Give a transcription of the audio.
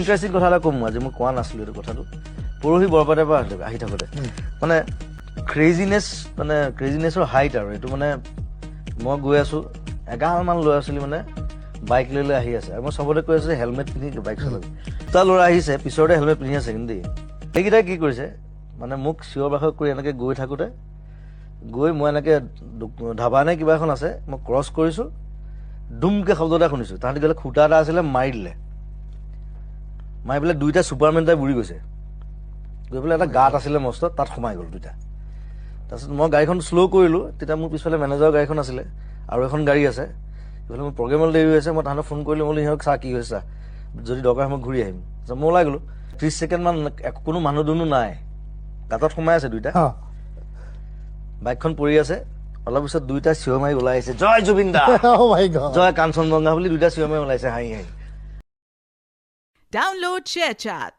Interesting কথা এটা ক'ম আজি মই কোৱা নাছিলোঁ এইটো কথাটো পৰহি বৰপেটাৰ পৰা আহি থাকোঁতে মানে ক্ৰেজিনেছৰ হাইট আৰু এইটো মানে মই গৈ আছোঁ 11মান ল'ৰা ছোৱালী মানে বাইক লৈ আহি আছে আৰু মই চবতে কৈ আছোঁ হেলমেট পিন্ধি বাইক চলাবি দুটা ল'ৰা আহিছে পিছতে হেলমেট পিন্ধি আছে কিন্তু দেই সেইকেইটাই কি কৰিছে মানে মোক চিঞৰ বাখৰ কৰি এনেকৈ গৈ থাকোঁতে মই এনেকৈ ধাবা নে কিবা এখন আছে মই ক্ৰছ কৰিছোঁ দুমকৈ শব্দ এটা শুনিছোঁ তাহাঁতি গ'লে খুটা এটা আছিলে মাৰি দিলে মাৰি পেলাই দুইটা ছুপাৰমেন টাইপ উৰি গৈছে গৈ পেলাই এটা গাঁত আছিলে মস্ত তাত সোমাই গ'ল দুইটা তাৰপিছত মই গাড়ীখন শ্ল' কৰিলোঁ তেতিয়া মোৰ পিছফালে মেনেজাৰৰ গাড়ীখন আছিলে আৰু এখন গাড়ী আছে এইফালে মোৰ প্ৰগ্ৰেমলৈ দেৰি হৈ আছে মই তাহাঁতক ফোন কৰিলোঁ বোলো সিহঁতক চা কি হৈছে চা যদি দৰকাৰ হয় মই ঘূৰি আহিম তাৰপিছত মই ওলাই গ'লোঁ 30 ছেকেণ্ডমান কোনো মানুহ দুনুহ নাই গাঁতত সোমাই আছে দুইটা বাইকখন পৰি আছে অলপ পিছত দুইটা চিঞৰ মাৰি ওলাই আহিছে জয় জুবিন দা জয় কাঞ্চনজংঘা বুলি দুইটা চিঞৰ মাৰি ওলাইছে হাঁহি হাঁহি Download ShareChat.